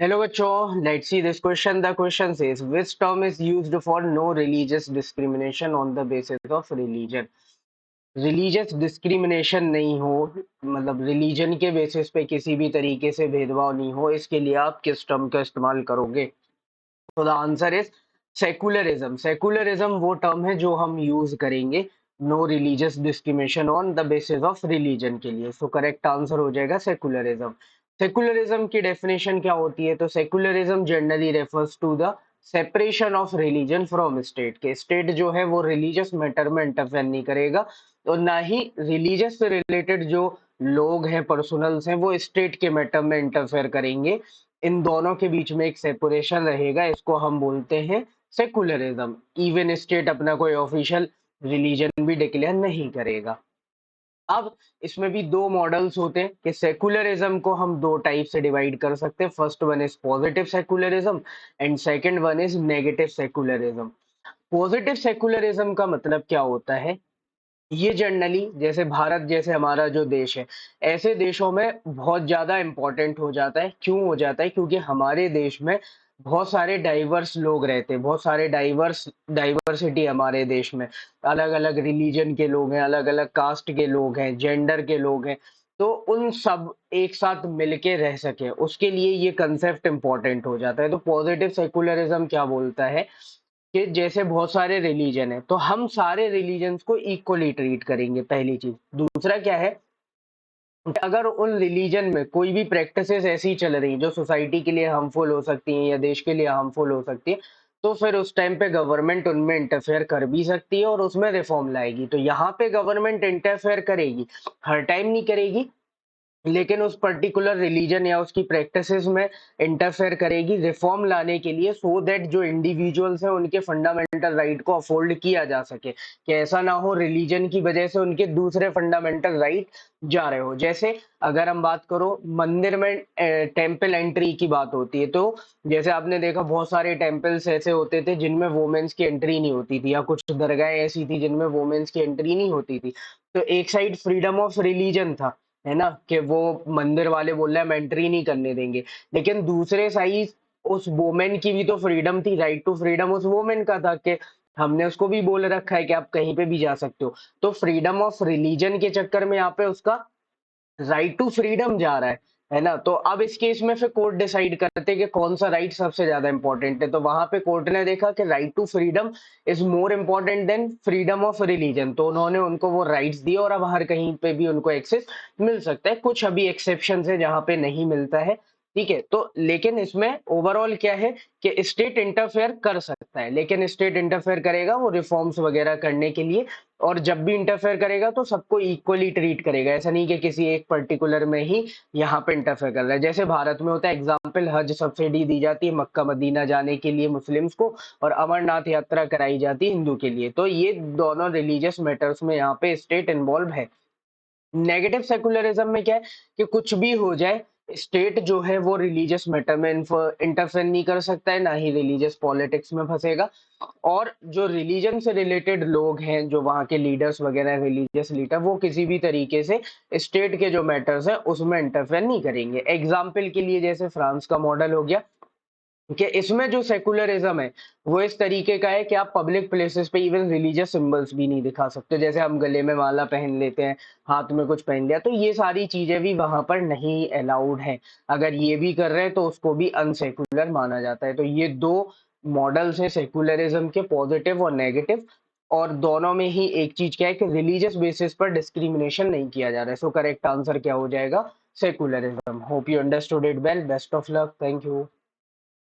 Hello, bachcho. Let's see this question. The question says, which term is used for no religious discrimination on the basis of religion? Religious discrimination नहीं हो, मतलब religion के basis पे किसी भी तरीके से भेदभाव नहीं हो, इसके लिए आप किस टर्म का इस्तेमाल करोगे? तो the answer is secularism. Secularism वो टर्म है जो हम यूज करेंगे no religious discrimination on the basis of religion के लिए। सो करेक्ट आंसर हो जाएगा सेकुलरिज्म। सेकुलरिज्म की डेफिनेशन क्या होती है? तो secularism generally refers to the separation of religion from state. के स्टेट जो है वो रिलीजियस मैटर में इंटरफेयर नहीं करेगा और ना ही रिलीजियस से रिलेटेड जो लोग हैं, पर्सनल्स हैं, वो स्टेट के मैटर में इंटरफेयर करेंगे। इन दोनों के बीच में एक सेपरेशन रहेगा, इसको हम बोलते हैं सेकुलरिज्म। इवन स्टेट अपना कोई ऑफिशियल रिलीजन भी डिक्लेयर नहीं करेगा। अब इसमें भी दो मॉडल्स होते हैं कि सेकुलरिज्म को हम दो टाइप से डिवाइड कर सकते हैं। First one is positive secularism and second one is negative secularism. Positive secularism का मतलब क्या होता है? ये जनरली जैसे भारत जैसे हमारा जो देश है, ऐसे देशों में बहुत ज्यादा इम्पोर्टेंट हो जाता है। क्यों हो जाता है? क्योंकि हमारे देश में बहुत सारे डाइवर्स लोग रहते हैं, बहुत सारे डाइवर्सिटी हमारे देश में। अलग अलग रिलीजन के लोग हैं, अलग अलग कास्ट के लोग हैं, जेंडर के लोग हैं। तो उन सब एक साथ मिलके रह सके, उसके लिए ये कंसेप्ट इम्पोर्टेंट हो जाता है। तो पॉजिटिव सेकुलरिज्म क्या बोलता है कि जैसे बहुत सारे रिलीजन है, तो हम सारे रिलीजन्स को इक्वली ट्रीट करेंगे, पहली चीज। दूसरा क्या है कि अगर उन रिलीजन में कोई भी प्रैक्टिसेस ऐसी चल रही जो सोसाइटी के लिए हार्मफुल हो सकती हैं या देश के लिए हार्मफुल हो सकती है, तो फिर उस टाइम पे गवर्नमेंट उनमें इंटरफेयर कर भी सकती है और उसमें रिफॉर्म लाएगी। तो यहाँ पे गवर्नमेंट इंटरफेयर करेगी, हर टाइम नहीं करेगी, लेकिन उस पर्टिकुलर रिलीजन या उसकी प्रैक्टिसेस में इंटरफेयर करेगी रिफॉर्म लाने के लिए, सो दैट जो इंडिविजुअल्स हैं उनके फंडामेंटल राइट को अफोर्ड किया जा सके, कि ऐसा ना हो रिलीजन की वजह से उनके दूसरे फंडामेंटल राइट जा रहे हो। जैसे अगर हम बात करो मंदिर में टेम्पल एंट्री की बात होती है, तो जैसे आपने देखा बहुत सारे टेम्पल्स ऐसे होते थे जिनमें वोमेन्स की एंट्री नहीं होती थी, या कुछ दरगाहें ऐसी थी जिनमें वोमेन्स की एंट्री नहीं होती थी। तो एक साइड फ्रीडम ऑफ रिलीजन था, है ना, कि वो मंदिर वाले बोल रहे हैं हम एंट्री नहीं करने देंगे, लेकिन दूसरे साइड उस वोमेन की भी तो फ्रीडम थी, राइट टू फ्रीडम उस वोमेन का था कि हमने उसको भी बोल रखा है कि आप कहीं पे भी जा सकते हो। तो फ्रीडम ऑफ रिलीजन के चक्कर में यहाँ पे उसका राइट टू फ्रीडम जा रहा है ना। तो अब इस केस में फिर कोर्ट डिसाइड करते हैं कि कौन सा राइट सबसे ज्यादा इंपॉर्टेंट है। तो वहां पे कोर्ट ने देखा कि right to freedom is more important than freedom of religion, तो उन्होंने उनको वो राइट्स दिए और अब हर कहीं पे भी उनको एक्सेस मिल सकता है। कुछ अभी एक्सेप्शन है जहां पे नहीं मिलता है, ठीक है। तो लेकिन इसमें ओवरऑल क्या है कि स्टेट इंटरफेयर कर सकता है, लेकिन स्टेट इंटरफेयर करेगा वो रिफॉर्म्स वगैरह करने के लिए, और जब भी इंटरफेयर करेगा तो सबको इक्वली ट्रीट करेगा। ऐसा नहीं कि किसी एक पर्टिकुलर में ही यहाँ पे इंटरफेयर कर रहा है। जैसे भारत में होता है, एग्जाम्पल हज सब्सिडी दी जाती है मक्का मदीना जाने के लिए मुस्लिम्स को, और अमरनाथ यात्रा कराई जाती है हिंदू के लिए। तो ये दोनों रिलीजियस मैटर्स में यहाँ पे स्टेट इन्वॉल्व है। नेगेटिव सेकुलरिज्म में क्या है कि कुछ भी हो जाए, स्टेट जो है वो रिलीजियस मैटर में इंटरफेयर नहीं कर सकता है, ना ही रिलीजियस पॉलिटिक्स में फंसेगा। और जो रिलीजन से रिलेटेड लोग हैं, जो वहाँ के लीडर्स वगैरह, रिलीजियस लीडर, वो किसी भी तरीके से स्टेट के जो मैटर्स हैं उसमें इंटरफेयर नहीं करेंगे। एग्जाम्पल के लिए जैसे फ्रांस का मॉडल हो गया, कि इसमें जो सेकुलरिज्म है वो इस तरीके का है कि आप पब्लिक प्लेसेस पे इवन रिलीजियस सिंबल्स भी नहीं दिखा सकते। जैसे हम गले में माला पहन लेते हैं, हाथ में कुछ पहन लिया, तो ये सारी चीजें भी वहां पर नहीं अलाउड है। अगर ये भी कर रहे हैं तो उसको भी अनसेकुलर माना जाता है। तो ये दो मॉडल्स हैं सेकुलरिज्म के, पॉजिटिव और नेगेटिव। और दोनों में ही एक चीज क्या है कि रिलीजियस बेसिस पर डिस्क्रिमिनेशन नहीं किया जा रहा है। सो करेक्ट आंसर क्या हो जाएगा? Secularism. Hope you understood it well. Best of luck. Thank you.